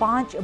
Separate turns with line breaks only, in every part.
5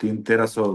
1300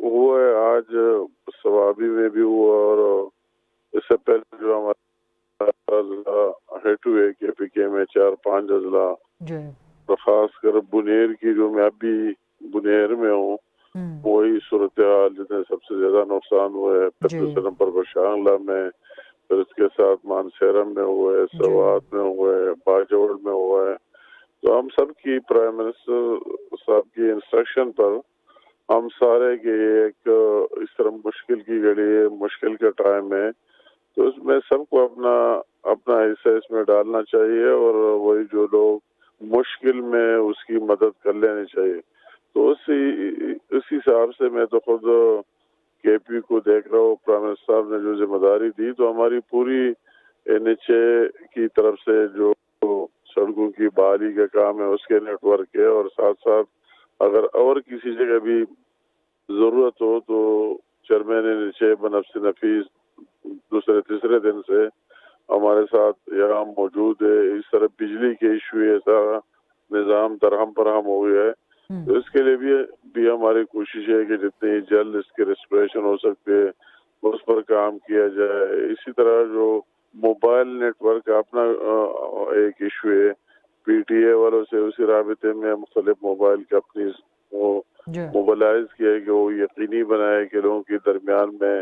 ہوا ہے آج سوابی میں بھی ہوا، اور اس سے پہلے جو ہمارے ہیڈ ٹو اے کے پی کے میں 4-5 اضلاع،
جی
خاص کر بنیر کی، جو میں ابھی بنیر میں ہوں، وہی صورتحال جس میں سب سے زیادہ نقصان ہوا ہے۔ پھر دوسرے نمبر پر شانگلہ میں، پھر اس کے ساتھ مانسیرم میں ہوا ہے، سوات میں ہوا ہے، باجوڑ میں ہوا ہے۔ تو ہم سب کی پرائم منسٹر صاحب کی انسٹرکشن پر ہم سارے کے ایک اس طرح مشکل کی گھڑی ہے، مشکل کا ٹائم ہے، تو اس میں سب کو اپنا حصہ اس میں ڈالنا چاہیے، اور وہی جو لوگ مشکل میں اس کی مدد کر لینی چاہیے۔ تو اس حساب سے میں تو خود کے پی کو دیکھ رہا ہوں، پرائم منسٹر صاحب نے جو ذمہ داری دی، تو ہماری پوری نیچے کی طرف سے جو سڑکوں کی بحالی کا کام ہے اس کے نیٹ ورک ہے، اور ساتھ ساتھ اگر اور کسی جگہ بھی ضرورت ہو تو چیئرمین نیچے بنفس نفیس دوسرے تیسرے دن سے ہمارے ساتھ یہاں موجود ہے۔ اس طرح بجلی کے ایشو ہے، سارا نظام درہم برہم ہو گیا ہے، تو اس کے لیے بھی ہماری کوشش ہے کہ جتنی جلد اس کی ریسٹوریشن ہو سکتے اس پر کام کیا جائے۔ اسی طرح جو موبائل نیٹ ورک اپنا ایک ایشو ہے، پی ٹی اے والوں سے اسی رابطے میں مختلف موبائل کمپنیز کو موبلائز کیا ہے کہ وہ یقینی بنائے کہ لوگوں کے درمیان میں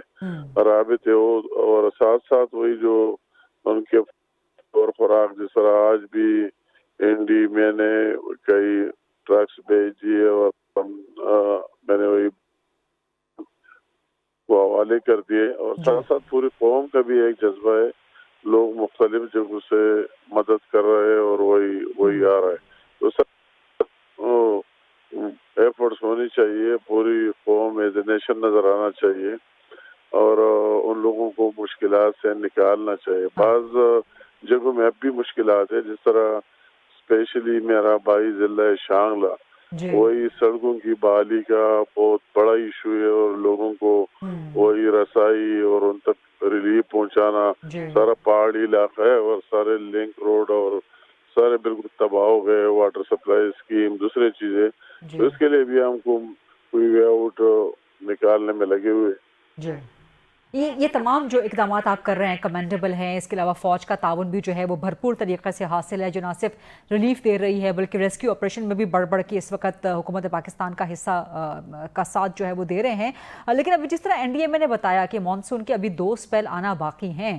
رابطے ہو، اور ساتھ ساتھ وہی جو ان کے اور خوراک، جس طرح آج بھی انڈی میں نے کئی ٹرکس بھیج دیے، اور میں نے وہی کو حوالے کر دیے، اور ساتھ ساتھ پوری قوم کا بھی ایک جذبہ ہے، لوگ مختلف جگہوں سے مدد کر رہے ہیں، اور وہی آ رہا ہے۔ تو سب ایفرٹس ہونی چاہیے، پوری قوم ایز اے نیشن نظر آنا چاہیے، اور ان لوگوں کو مشکلات سے نکالنا چاہیے۔ بعض جگہوں میں اب بھی مشکلات ہے، جس طرح اسپیشلی میرا بھائی ضلع شانگلہ، وہی سڑکوں کی بحالی کا بہت بڑا ایشو ہے، اور لوگوں کو وہی رسائی اور ان تک ریلیف پہنچانا، سارا پہاڑی علاقہ ہے، اور سارے لنک روڈ اور سارے بالکل تباہ ہو گئے، واٹر سپلائی اسکیم، دوسرے چیزیں، تو اس کے لیے بھی ہم کو کوئی وے آؤٹ نکالنے میں لگے ہوئے۔
یہ تمام جو اقدامات آپ کر رہے ہیں کمینڈیبل ہیں، اس کے علاوہ فوج کا تعاون بھی جو ہے وہ بھرپور طریقے سے حاصل ہے، جو نہ صرف ریلیف دے رہی ہے بلکہ ریسکیو آپریشن میں بھی بڑھ بڑھ کے اس وقت حکومت پاکستان کا حصہ کا ساتھ جو ہے وہ دے رہے ہیں۔ لیکن ابھی جس طرح این ڈی اے میں نے بتایا کہ مانسون کے ابھی 2 اسپیل آنا باقی ہیں،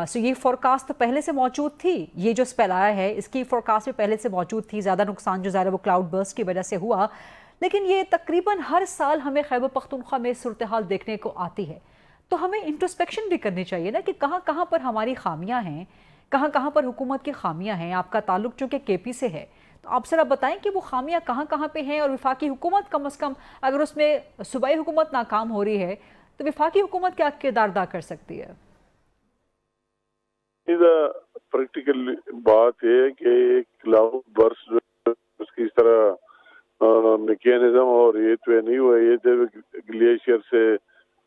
سو یہ فورکاسٹ تو پہلے سے موجود تھی، یہ جو اسپیل آیا ہے اس کی فورکاسٹ بھی پہلے سے موجود تھی، زیادہ نقصان جو ظاہر ہے وہ کلاؤڈ برسٹ کی وجہ سے ہوا، لیکن یہ تقریباً ہر سال ہمیں خیبر پختونخوا میں صورتحال دیکھنے کو آتی ہے۔ تو ہمیں انٹروسپیکشن بھی کرنی چاہیے نا کہ کہاں کہاں پر ہماری خامیاں ہیں، کہاں کہاں پر حکومت کی خامیاں ہیں۔ آپ کا تعلق چونکہ کے پی سے ہے، تو آپ ذرا بتائیں کہ وہ خامیاں کہاں کہاں پہ ہیں، اور وفاقی حکومت کم از کم اگر اس میں صوبائی حکومت ناکام ہو رہی ہے تو وفاقی حکومت کیا کردار ادا کر سکتی ہے؟
پریکٹیکل بات ہے کہ کلاؤڈ برس اس کی اس طرح میکینزم، اور یہ تو نہیں ہوا، یہ تو گلیشیئر سے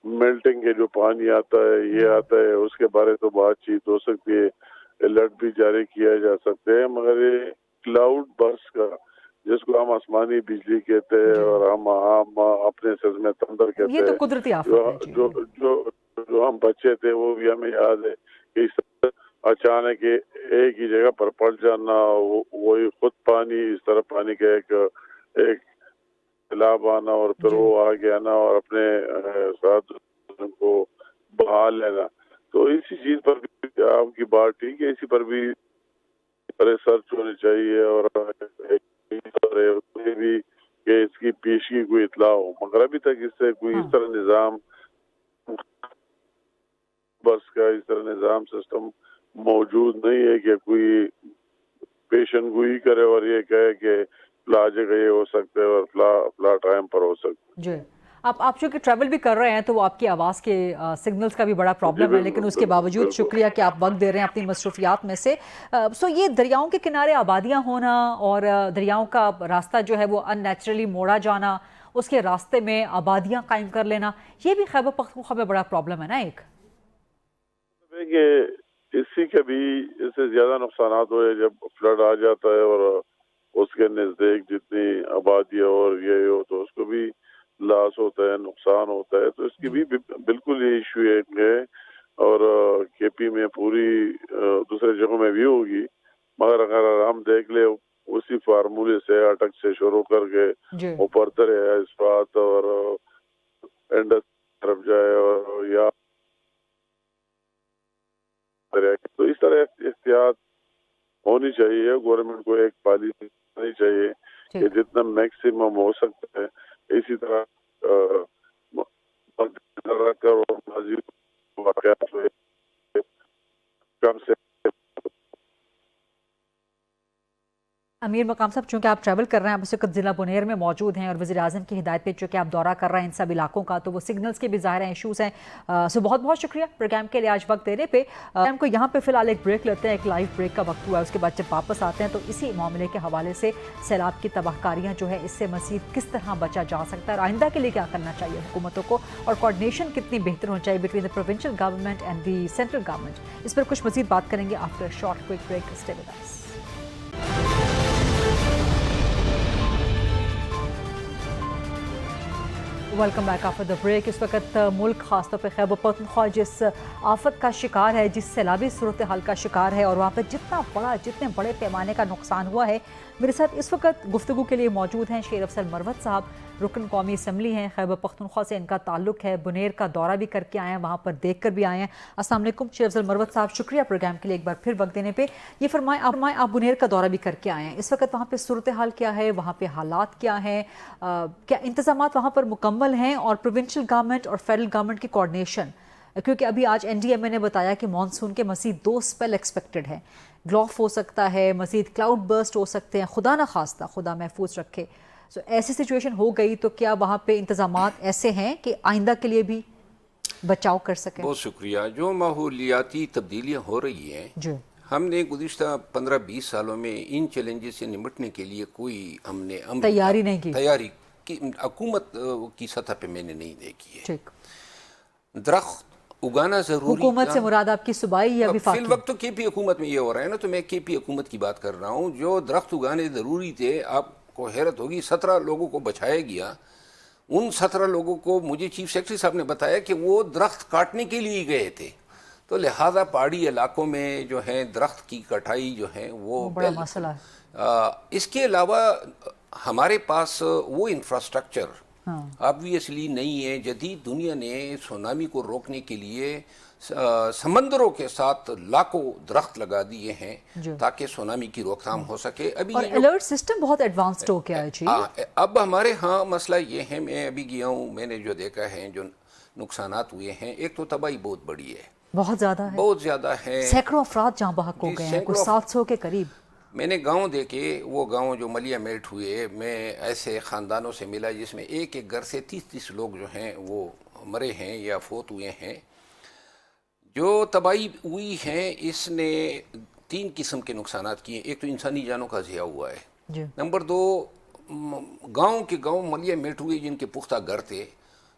میلٹنگ کے جو پانی آتا ہے، یہ آتا ہے، اس کے بارے تو بات چیت ہو سکتی ہے، الرٹ بھی جاری کیا جا سکتے ہیں، مگر یہ کلاؤڈ برس کا، جس کو ہم آسمانی بجلی کہتے ہیں، اور ہم اپنے سرز میں تندر کہتے ہیں،
یہ تو قدرتی آفت ہے،
جو ہم بچے تھے وہ بھی ہمیں یاد ہے کہ اس طرح اچانک ایک ہی جگہ پر پڑ جانا، وہی خود پانی، اس طرح پانی کا ایک سیلاب آنا، اور پھر وہ آگے آنا اور اپنے ساتھ کو بہا لینا۔ تو اسی چیز پر بھی آپ کی بات ٹھیک ہے، اسی پر بھی ریسرچ ہونی چاہیے، اور بھی کہ اس کی پیشگی کوئی اطلاع ہو، مگر ابھی تک اس سے کوئی اس طرح نظام بس کا اس طرح نظام سسٹم موجود نہیں ہے کہ کوئی پیشن گوئی کرے اور یہ کہے کہ فلاں جگہ یہ ہو سکتا ہے اور فلاں ٹائم پر ہو سکتا ہے۔
جی، آپ چونکہ ٹریول بھی کر رہے ہیں تو وہ آپ کی آواز کے سگنلز کا بھی بڑا پرابلم ہے، لیکن اس کے باوجود شکریہ کہ آپ وقت دے رہے ہیں اپنی مصروفیات میں سے۔ سو یہ دریاؤں کے کنارے آبادیاں ہونا اور دریاؤں کا راستہ جو ہے وہ ان نیچرلی موڑا جانا، اس کے راستے میں آبادیاں قائم کر لینا، یہ بھی خیبر پختونخوا میں بڑا پرابلم ہے نا ایک۔
کہ اسی کے بھی اس سے زیادہ نقصانات ہوئے جب فلڈ آ جاتا ہے، اور اس کے نزدیک جتنی آبادی اور یہ ہو تو اس کو بھی لاس ہوتا ہے, نقصان ہوتا ہے, تو اس کی بھی بالکل یہ ایشو ہے. اور کے پی میں پوری دوسرے جگہوں میں بھی ہوگی, مگر اگر ہم دیکھ لیں اسی فارمولے سے اٹک سے شروع کر کے اوپر ترے اسپات اور انڈس طرف جائے اور یا تو اس طرح احتیاط ہونی چاہیے. گورنمنٹ کو ایک پالیسی ہونی چاہیے کہ جتنا میکسیمم ہو سکتا ہے اسی طرح رکھ کر اور مزید واقعات کم سے.
امیر مقام صاحب, چونکہ آپ ٹریول کر رہے ہیں, آپ اس وقت ضلع بنیر میں موجود ہیں اور وزیر اعظم کی ہدایت پہ چونکہ آپ دورہ کر رہے ہیں ان سب علاقوں کا, تو وہ سگنلز کے بھی ظاہر ہیں ایشوز ہیں. سو بہت بہت شکریہ پروگرام کے لیے آج وقت دینے پہ. پروگرام کو یہاں پہ فی الحال ایک بریک لیتے ہیں, ایک لائیو بریک کا وقت ہوا ہے. اس کے بعد جب واپس آتے ہیں تو اسی معاملے کے حوالے سے سیلاب کی تباہ کاریاں جو ہے اس سے مزید کس طرح بچا جا سکتا ہے اور آئندہ کے لیے کیا کرنا چاہیے حکومتوں کو, اور کوآرڈینیشن کتنی بہتر ہونی چاہیے between the provincial government and the central government. اس پر کچھ مزید بات کریں گے after short quick break. Stay with us. Welcome back after the break. اس وقت ملک خاص طور پہ خیبر پختونخوا جس آفت کا شکار ہے, جس سیلابی صورتحال کا شکار ہے, اور وہاں پہ جتنے بڑے پیمانے کا نقصان ہوا ہے, میرے ساتھ اس وقت گفتگو کے لیے موجود ہیں شیر افضل مروت صاحب, رکن قومی اسمبلی ہیں, خیبر پختونخوا سے ان کا تعلق ہے, بنیر کا دورہ بھی کر کے آئے ہیں, وہاں پر دیکھ کر بھی آئے ہیں. السلام علیکم شیر افضل مروت صاحب, شکریہ پروگرام کے لیے ایک بار پھر وقت دینے پہ. یہ فرمائیں آپ بنیر کا دورہ بھی کر کے آئے ہیں, اس وقت وہاں پہ صورتحال کیا ہے, وہاں پہ حالات کیا ہیں, کیا انتظامات وہاں پر مکمل ہیں, اور پروونشل گورنمنٹ اور فیڈرل گورنمنٹ کی کوآرڈینیشن, کیونکہ ابھی آج این ڈی ایم اے نے بتایا کہ مانسون کے مزید 2 اسپیل ایکسپیکٹڈ ہیں, گلوف ہو سکتا ہے, مزید کلاؤڈ برسٹ ہو سکتے ہیں, خدا نہ خواستہ, خدا محفوظ رکھے. سو ایسی سچویشن ہو گئی تو کیا وہاں پہ انتظامات ایسے ہیں کہ آئندہ کے لیے بھی بچاؤ کر سکیں؟
بہت شکریہ. جو ماحولیاتی تبدیلیاں ہو رہی ہیں, ہم نے گزشتہ 15-20 سالوں میں ان چیلنجز سے نمٹنے کے لیے کوئی ہم نے
تیاری نہیں کی,
تیاری کی حکومت کی سطح پہ میں نے نہیں دیکھی ہے.
ٹھیک,
درخت اگانا ضروری.
حکومت سے مراد آپ کی صوبائی یا وفاقی؟
فی الوقت تو کے پی حکومت میں یہ ہو رہا ہے نا, تو میں کے پی حکومت کی بات کر رہا ہوں. جو درخت اگانے ضروری تھے, آپ کو حیرت ہوگی 17 لوگوں کو بچایا گیا. ان 17 لوگوں کو مجھے چیف سیکرٹری صاحب نے بتایا کہ وہ درخت کاٹنے کے لیے گئے تھے. تو لہٰذا پہاڑی علاقوں میں جو ہے درخت کی کٹائی جو ہے وہ
بڑا مسئلہ ہے.
اس کے علاوہ ہمارے پاس وہ انفراسٹرکچر آبویسلی نہیں ہے. جدید دنیا نے سونامی کو روکنے کے لیے سمندروں کے ساتھ لاکھوں درخت لگا دیے ہیں تاکہ سونامی کی روک تھام ہو سکے. ابھی
اور الرٹ سسٹم بہت ایڈوانسڈ ہو گیا ہے جی.
اب ہمارے ہاں مسئلہ یہ ہے, میں ابھی گیا ہوں, میں نے جو دیکھا ہے جو نقصانات ہوئے ہیں, ایک تو تباہی بہت بڑی ہے,
بہت زیادہ ہے, سینکڑوں افراد جہاں بحق ہو گئے ہیں, کچھ 700 کے قریب. میں
نے گاؤں دیکھے, وہ گاؤں جو ملیا میٹ ہوئے, میں ایسے خاندانوں سے ملا جس میں ایک گھر سے 30 لوگ جو ہیں وہ مرے ہیں یا فوت ہوئے ہیں. جو تباہی ہوئی ہے اس نے 3 قسم کے نقصانات کیے. ایک تو انسانی جانوں کا ضیاع ہوا ہے, نمبر 2 گاؤں کے گاؤں ملیا میٹ ہوئے جن کے پختہ گھر تھے,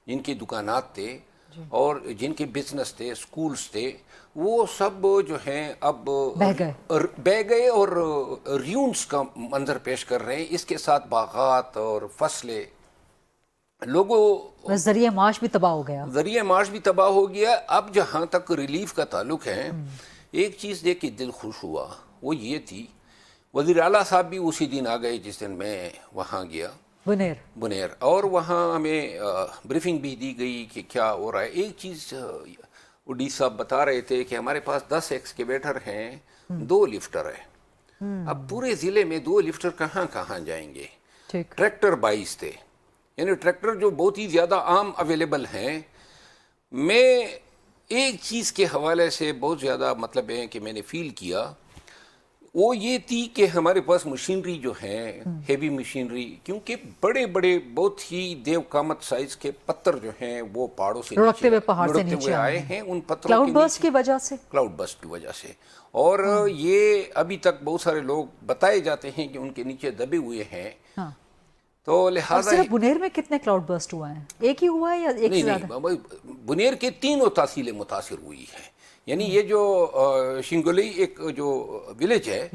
جن کے دکانات تھے اور جن کے بزنس تھے, سکولز تھے, وہ سب جو ہیں اب بہ گئے اور ریونز کا منظر پیش کر رہے ہیں. اس کے ساتھ باغات اور فصلیں, لوگوں
ذریعہ معاش بھی تباہ
ہو گیا. اب جہاں تک ریلیف کا تعلق ہے, ایک چیز دیکھ کے دل خوش ہوا, وہ یہ تھی وزیر اعلیٰ صاحب بھی اسی دن آ گئے جس دن میں وہاں گیا بنیر, اور وہاں ہمیں بریفنگ بھی دی گئی کہ کیا ہو رہا ہے. ایک چیز ڈی صاحب بتا رہے تھے کہ ہمارے پاس 10 ایکسکیویٹر ہیں, 2 لفٹر ہیں. اب پورے ضلع میں 2 لفٹر کہاں جائیں گے. ٹریکٹر 22 تھے, یعنی ٹریکٹر جو بہت ہی زیادہ عام اویلیبل ہیں. میں ایک چیز کے حوالے سے بہت زیادہ مطلب ہے کہ میں نے فیل کیا, وہ یہ تھی کہ ہمارے پاس مشینری جو ہے, ہیوی مشینری, کیونکہ بڑے بہت ہی دیو کامت سائز کے پتھر جو ہیں وہ پہاڑوں سے نیچے آئے ہیں, ان پتھروں
کلاؤڈ برسٹ
کی وجہ سے. اور یہ ابھی تک بہت سارے لوگ بتائے جاتے ہیں کہ ان کے نیچے دبے ہوئے ہیں. تو لہٰذا
بنیر میں کتنے کلاؤڈ برسٹ ہوا ہے؟ ایک ہی ہوا ہے یا ایک سے زیادہ؟
نہیں, بنیر کے 3 تحصیلیں متاثر ہوئی ہیں. یعنی یہ جو شنگولی ایک جو ولیج ہے,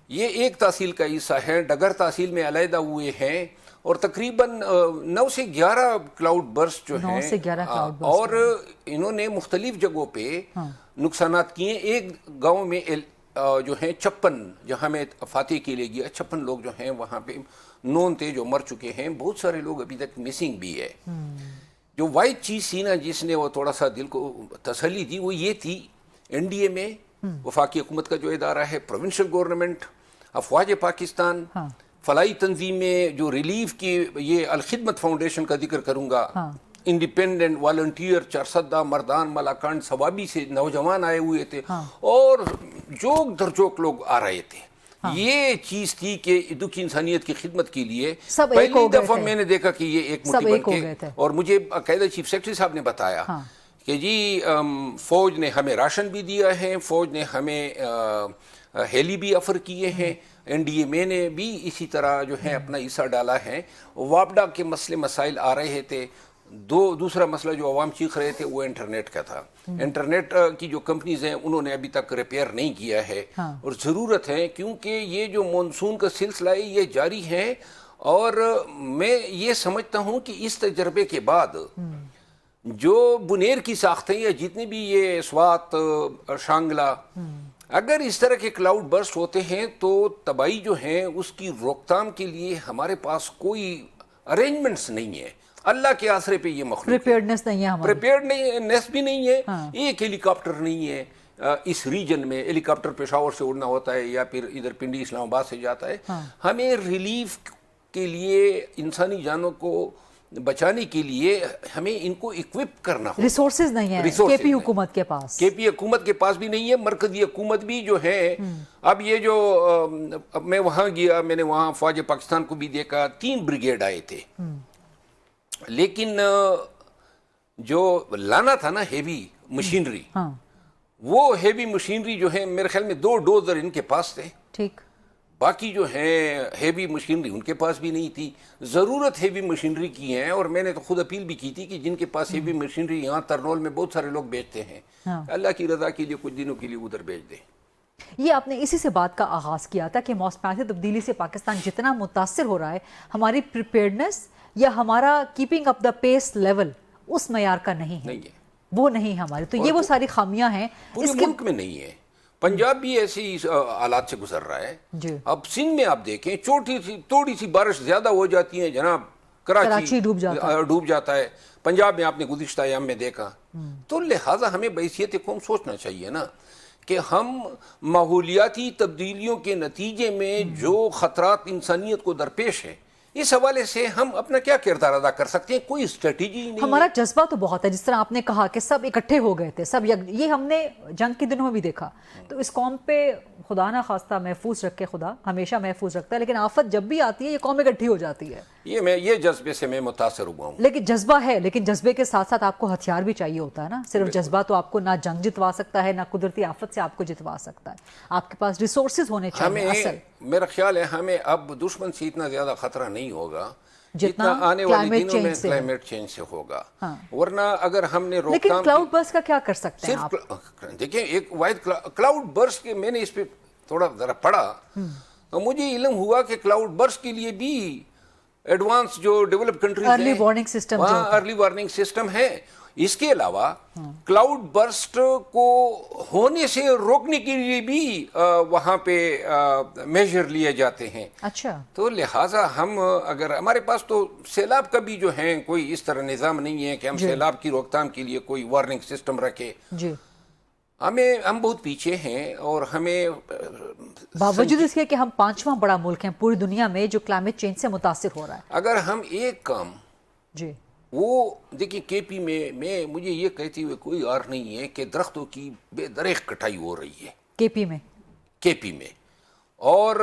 یہ ایک تحصیل کا حصہ ہے. ڈگر تحصیل میں علیحدہ ہوئے ہیں اور تقریباً 9 سے 11 کلاؤڈ برسٹ جو ہیں
9 سے 11 کلاؤڈ برسٹ
اور انہوں نے مختلف جگہوں پہ نقصانات کیے. ایک گاؤں میں جو ہیں 56 جہاں میں فاتح کے لیے گیا 56 لوگ جو ہیں وہاں پہ نون تھے جو مر چکے ہیں. بہت سارے لوگ ابھی تک مسنگ بھی ہے. جو واحد چیز تھی نا جس نے وہ تھوڑا سا دل کو تسلی دی وہ یہ تھی NDA میں وفاقی حکومت کا جو ادارہ ہے, پروونشل گورنمنٹ, افواج پاکستان, فلاحی تنظیمیں جو ریلیف کی, یہ الخدمت فاؤنڈیشن کا ذکر کروں گا, انڈیپینڈنٹ والنٹیئر, چرسدہ, مردان, ملاکنڈ, ثوابی سے نوجوان آئے ہوئے تھے اور جوک در جوک لوگ آ رہے تھے. یہ چیز تھی کہ دکھی انسانیت کی خدمت کے لیے پہلی دفعہ میں نے دیکھا کہ یہ ایک مٹھی بن کے, اور مجھے باقاعدہ چیف سیکرٹری صاحب نے بتایا کہ جی فوج نے ہمیں راشن بھی دیا ہے, فوج نے ہمیں ہیلی بھی آفر کیے ہیں, NDA میں نے بھی اسی طرح جو ہے اپنا حصہ ڈالا ہے. وابڈا کے مسئلے مسائل آ رہے تھے. دوسرا مسئلہ جو عوام چیخ رہے تھے وہ انٹرنیٹ کا تھا. انٹرنیٹ کی جو کمپنیز ہیں انہوں نے ابھی تک ریپیئر نہیں کیا ہے اور ضرورت ہے کیونکہ یہ جو مانسون کا سلسلہ ہے یہ جاری ہے. اور میں یہ سمجھتا ہوں کہ اس تجربے کے بعد جو بنیر کی ساختیں یا جتنے بھی یہ سوات, شانگلہ, اگر اس طرح کے کلاؤڈ برسٹ ہوتے ہیں تو تباہی جو ہیں اس کی روک تھام کے لیے ہمارے پاس کوئی ارینجمنٹس نہیں ہے. اللہ کے آسرے پہ یہ مخلوق
پریپیئرڈنس نہیں ہے,
پریپیئرڈنس بھی نہیں ہے. ایک ہیلی کاپٹر نہیں ہے اس ریجن میں. ہیلی کاپٹر پشاور سے اڑنا ہوتا ہے یا پھر ادھر پنڈی اسلام آباد سے جاتا ہے. ہمیں ریلیف کے لیے, انسانی جانوں کو بچانے کے لیے ہمیں ان کو اکوپ کرنا ہوگا.
ریسورسز نہیں ہیں KP حکومت کے پاس.
KP حکومت کے پاس بھی نہیں ہے. مرکزی حکومت بھی جو ہے, اب یہ جو میں وہاں گیا, میں نے وہاں فوج پاکستان کو بھی دیکھا, 3 بریگیڈ آئے تھے, لیکن جو لانا تھا نا ہیوی مشینری, وہ ہیوی مشینری جو ہے میرے خیال میں 2 ڈوزر ان کے پاس تھے.
ٹھیک.
باقی جو ہیں ہیوی مشینری ان کے پاس بھی نہیں تھی. ضرورت ہیوی مشینری کی ہے اور میں نے تو خود اپیل بھی کی تھی کہ جن کے پاس ہیوی مشینری, یہاں ترنول میں بہت سارے لوگ بیچتے ہیں, اللہ کی رضا کے لیے کچھ دنوں کے لیے ادھر بیچ دیں.
یہ آپ نے اسی سے بات کا آغاز کیا تھا کہ موسمیاتی تبدیلی سے پاکستان جتنا متاثر ہو رہا ہے, ہماری پریپیئرڈنس یا ہمارا کیپنگ اپ دا پیس لیول اس معیار کا نہیں ہے, وہ نہیں ہماری. تو یہ وہ ساری خامیاں ہیں
پورے ملک میں نہیں ہے. پنجاب بھی ایسی حالات سے گزر رہا ہے. اب سندھ میں آپ دیکھیں تھوڑی سی بارش زیادہ ہو جاتی ہے جناب, کراچی ڈوب جاتا ہے. پنجاب میں آپ نے گزشتہ ایام میں دیکھا. تو لہٰذا ہمیں بحیثیت قوم سوچنا چاہیے نا کہ ہم ماحولیاتی تبدیلیوں کے نتیجے میں جو خطرات انسانیت کو درپیش ہیں, اس حوالے سے ہم اپنا کیا کردار ادا کر سکتے ہیں. کوئی اسٹریٹجی نہیں. ہمارا
جذبہ تو بہت ہے, جس طرح آپ نے کہا کہ سب اکٹھے ہو گئے تھے, سب یہ ہم نے جنگ کے دنوں میں بھی دیکھا. تو اس قوم پہ خدا نہ خواستہ محفوظ رکھے, خدا ہمیشہ محفوظ رکھتا ہے, لیکن آفت جب بھی آتی ہے یہ قوم اکٹھی ہو جاتی ہے.
یہ جذبے سے میں متاثر ہوا ہوں.
لیکن جذبہ ہے, لیکن جذبے کے ساتھ ساتھ آپ کو ہتھیار بھی چاہیے ہوتا ہے نا. صرف جذبہ تو آپ کو نہ جنگ جتوا سکتا ہے, نہ قدرتی آفت سے آپ کو جتوا سکتا ہے. آپ کے پاس ریسورسز ہونے چاہیے. اصل
میرا خیال ہے ہمیں اب دشمن سے اتنا زیادہ خطرہ نہیں ہوگا جتنا آنے والے دنوں میں کلائمیٹ چینج سے ہوگا. ورنہ اگر ہم نے روک
لیکن کلاؤڈ برسٹ کا کیا کر سکتے ہیں آپ؟
دیکھیں ایک واحد کلاؤڈ برسٹ کے, میں نے اس پہ تھوڑا ذرا پڑھا تو مجھے علم ہوا کہ کلاؤڈ برسٹ کے لیے بھی ایڈوانس جو ڈیولپ کنٹریز ہیں,
ارلی وارننگ سسٹم,
وہاں ارلی وارننگ سسٹم ہے. اس کے علاوہ کلاؤڈ برسٹ کو ہونے سے روکنے کے لیے بھی وہاں پہ میجر لیے جاتے ہیں.
اچھا.
تو لہٰذا ہم اگر ہمارے پاس تو سیلاب کا بھی جو ہے کوئی اس طرح نظام نہیں ہے کہ ہم سیلاب کی روک تھام کے لیے کوئی وارننگ سسٹم رکھے.
جی.
ہم بہت پیچھے ہیں اور ہمیں
باوجود اس کے کہ ہم 5واں بڑا ملک ہیں پوری دنیا میں جو کلائمیٹ چینج سے متاثر ہو رہا ہے.
اگر ہم ایک کام وہ دیکھیں KP میں مجھے یہ کہتے ہوئے کوئی اور نہیں ہے کہ درختوں کی بے دریغ کٹائی ہو رہی ہے KP میں اور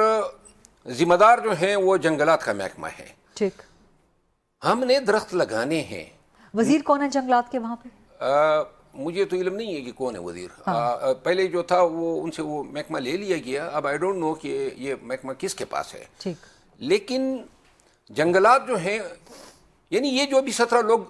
ذمہ دار جو ہیں وہ جنگلات کا محکمہ ہے.
ٹھیک.
ہم نے درخت لگانے ہیں.
وزیر کون ہے جنگلات کے وہاں پہ؟
مجھے تو علم نہیں ہے کہ کون ہے وزیر. پہلے جو تھا وہ ان سے وہ محکمہ لے لیا گیا. اب آئی ڈونٹ نو کہ یہ محکمہ کس کے پاس ہے.
ٹھیک.
لیکن جنگلات جو ہیں یعنی یہ جو ابھی 17 لوگ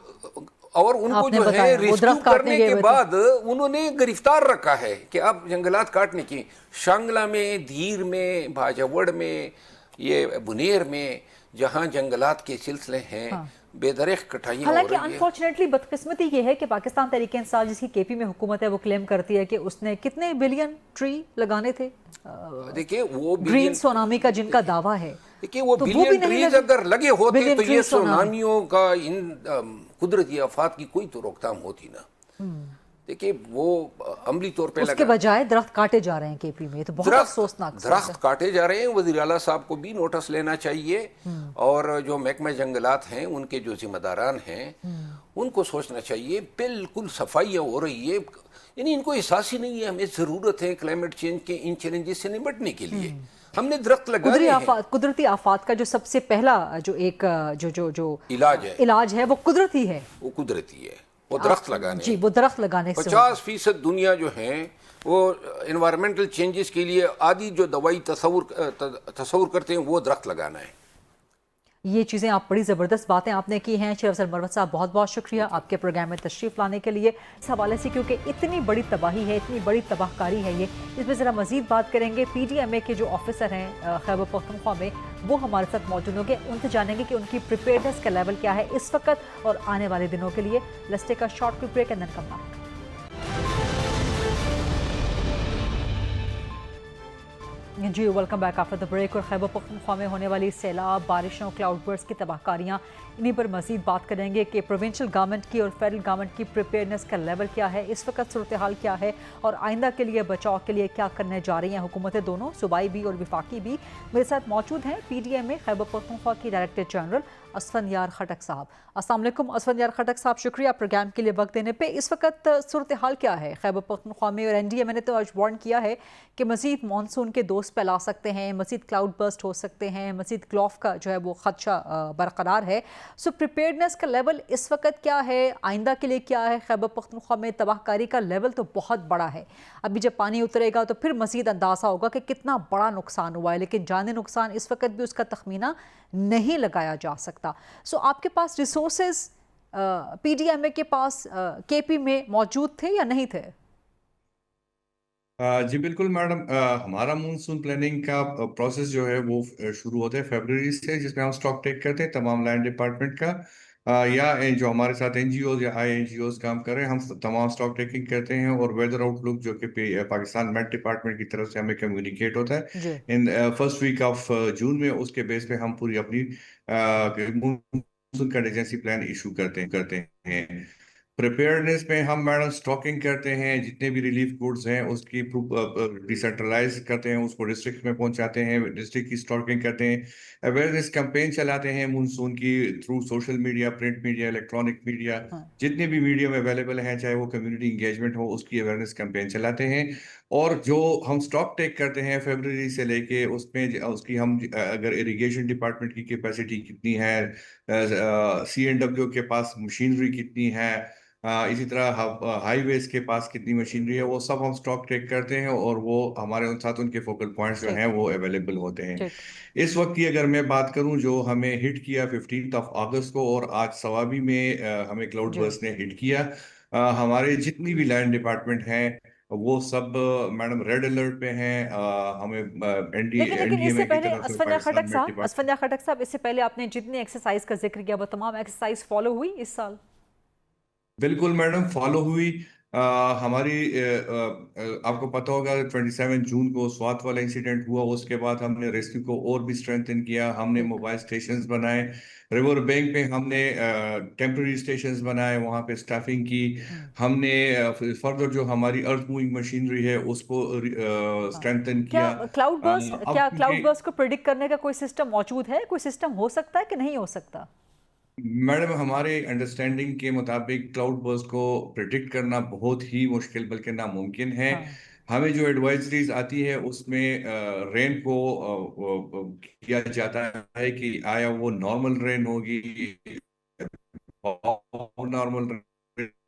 اور ان کو
آپ نے
جو ہے
بتایا وہ
ریسکیو
درخت کاٹنے
کرنے
گئے
کے
ہوئے تھے۔
بعد انہوں نے گرفتار رکھا ہے کہ اب جنگلات کاٹنے کی، شانگلہ میں، دھیر میں، بھاجوڑ میں، یہ بنیر میں جہاں جنگلات کے سلسلے ہیں بے درخت کٹائیاں ہو
حالانکہ
رہی ہے۔
انفارچونیٹلی بدقسمتی یہ ہے کہ پاکستان تحریک انصاف جس کی کے پی میں حکومت ہے وہ کلیم کرتی ہے کہ اس نے کتنے بلین ٹری لگانے تھے،
دیکھیں وہ
گرین سونامی کا جن کا دعویٰ ہے،
دیکھیں وہ
تو وہ بھی
بلین
نہیں
ٹریز
لگے۔
اگر لگے ہوتے
بلین
تو یہ
ٹری سونامی۔
سونامیوں کا ان قدرتی آفات کی کوئی تو روک تھام ہوتی نا۔ دیکھیں وہ عملی طور پہ
اس کے بجائے درخت کاٹے جا رہے ہیں کے پی میں، یہ تو بہت افسوسناک بات ہے۔
درخت کاٹے جا رہے ہیں، وزیر اعلیٰ صاحب کو بھی نوٹس لینا چاہیے، اور جو محکمہ جنگلات ہیں ان کے جو ذمہ داران ہیں ان کو سوچنا چاہیے۔ بالکل صفائیاں ہو رہی ہے، یعنی ان کو احساس ہی نہیں ہے ہمیں ضرورت ہے کلائمیٹ چینج کے ان چیلنجز سے نمٹنے کے لیے، ہم نے درخت لگانے ہیں۔
قدرتی آفات کا جو سب سے پہلا جو ایک جو علاج ہے وہ قدرتی ہے،
وہ قدرتی ہے، وہ درخت لگانے
جی وہ درخت لگانے سے
50% دنیا جو ہیں وہ انوائرمنٹل چینجز کے لیے آدھی جو دوائی تصور کرتے ہیں وہ درخت لگانا ہے۔
یہ چیزیں آپ بڑی زبردست باتیں آپ نے کی ہیں۔ شیر افضل مروت صاحب بہت بہت شکریہ آپ کے پروگرام میں تشریف لانے کے لیے اس حوالے سے، کیونکہ اتنی بڑی تباہی ہے، اتنی بڑی تباہ کاری ہے، اس میں ذرا مزید بات کریں گے۔ پی ڈی ایم اے کے جو آفیسر ہیں خیبر پختونخوا میں وہ ہمارے ساتھ موجود ہوں گے، ان سے جانیں گے کہ ان کی پریپیئرنس کا لیول کیا ہے اس وقت اور آنے والے دنوں کے لیے۔ Let's take a short break and then come back. جی welcome back after the break. اور خیبر پختونخوا میں ہونے والی سیلاب، بارشوں، کلاؤڈ برسٹ کی تباہ کاریاں، انہی پر مزید بات کریں گے کہ پروونشل گورنمنٹ کی اور فیڈرل گورنمنٹ کی پریپیئرنس کا لیول کیا ہے، اس وقت صورتحال کیا ہے، اور آئندہ کے لیے بچاؤ کے لیے کیا کرنے جا رہی ہیں حکومتیں دونوں، صوبائی بھی اور وفاقی بھی۔ میرے ساتھ موجود ہیں پی ڈی ایم اے خیبر پختونخوا کی ڈائریکٹر جنرل اسفندیار خٹک صاحب۔ السلام علیکم اسفندیار خٹک صاحب، شکریہ پروگرام کے لیے وقت دینے پہ۔ اس وقت صورتحال کیا ہے خیبر پختونخوا میں، اور این ڈی ایم اے نے تو آج وارن کیا ہے کہ مزید مانسون کے دوز پھیلا سکتے ہیں، مزید کلاؤڈ برسٹ ہو سکتے ہیں، مزید گلوف کا جو ہے وہ خدشہ برقرار ہے۔ سو پریپیئرنس کا لیول اس وقت کیا ہے، آئندہ کے لیے کیا ہے؟ خیبر پختونخوا میں تباہ کاری کا لیول تو بہت بڑا ہے، ابھی جب پانی اترے گا تو پھر مزید اندازہ ہوگا کہ کتنا بڑا نقصان ہوا ہے، لیکن جانی نقصان اس وقت بھی اس کا تخمینہ نہیں لگایا جا سکتا۔ سو آپ کے پاس ریسورسز پی ڈی ایم اے کے پاس کے پی میں موجود تھے یا نہیں تھے؟
جی بالکل میڈم، ہمارا مونسون پلاننگ کا پروسیس جو ہے وہ شروع ہوتا ہے فیبرری سے، جس میں ہم سٹاک ٹیک کرتے ہیں تمام لینڈ ڈپارٹمنٹ کا، یا جو ہمارے ساتھ این جی اوز یا آئی این جی اوز کام کر رہے ہیں، ہم تمام سٹاک ٹیکنگ کرتے ہیں، اور ویدر آؤٹ لک جو کہ پاکستان میٹ ڈپارٹمنٹ کی طرف سے ہمیں کمیونیکیٹ ہوتا ہے in first week of June میں، اس کے بیس پہ ہم پوری اپنی مونسون کنٹینجنسی پلان ایشو کرتے ہیں۔ پریپیئرنس میں ہم میڈم سٹاکنگ کرتے ہیں، جتنے بھی ریلیف گوڈز ہیں اس کی ڈیسنٹرلائز کرتے ہیں، اس کو ڈسٹرکٹ میں پہنچاتے ہیں، ڈسٹرکٹ کی سٹاکنگ کرتے ہیں، اویئرنیس کمپین چلاتے ہیں مونسون کی through social media, print media, electronic media, جتنے بھی میڈیم اویلیبل ہیں، چاہے وہ کمیونٹی انگیجمنٹ ہو، اس کی اویئرنیس کمپین چلاتے ہیں۔ اور جو ہم سٹاک ٹیک کرتے ہیں فیبرری سے لے کے، اس میں اس کی ہم اگر اریگیشن ڈپارٹمنٹ کی کیپیسٹی کتنی ہے، سی این ڈبلیو کے پاس مشینری کتنی ہے، اسی طرح ہائی ویز کے پاس کتنی مشینری ہے، وہ سب ہم سٹاک ٹیک کرتے ہیں، اور وہ ہمارے ساتھ ان کے فوکل پوائنٹس جو ہیں وہ اویلیبل ہوتے ہیں۔ اس وقت کی اگر میں بات کروں جو ہمیں ہٹ کیا 15 اگست کو، اور آج سوابی میں ہمیں کلاؤڈ برسٹ نے ہٹ کیا، ہمارے جتنی بھی لینڈ ڈپارٹمنٹ ہیں وہ سب میڈم ریڈ الرٹ پہ ہیں۔ ہمیں
لیکن اس سے پہلے اسفندیار خٹک صاحب، اس سے پہلے آپ نے جتنی ایکسرسائز کا ذکر کیا وہ تمام ایکسرسائز فالو ہوئی اس سال؟
بالکل میڈم فالو ہوئی۔ ہماری آپ کو پتہ ہوگا 27 جون کو سوات والا انسیڈنٹ ہوا، اس کے بعد ہم نے ریسکیو کو اور بھی اسٹرینتھن کیا، ہم نے موبائل اسٹیشنز بنائے، ریور بینک پہ ہم نے ٹیمپرری اسٹیشنز بنائے، وہاں پہ اسٹافنگ کی، ہم نے فردر جو ہماری ارتھ موونگ مشینری ہے اس کو اسٹرینتھن کیا۔
کیا کلاؤڈ برسٹ کو پریڈکٹ کرنے کا کوئی سسٹم موجود ہے؟ کوئی سسٹم ہو سکتا ہے کہ نہیں ہو سکتا؟
میڈم ہمارے انڈرسٹینڈنگ کے مطابق کلاؤڈ برسٹ کو پریڈکٹ کرنا بہت ہی مشکل بلکہ ناممکن ہے۔ ہمیں جو ایڈوائزریز آتی ہے اس میں رین کو کیا جاتا ہے کہ آیا وہ نارمل رین ہوگی، نارمل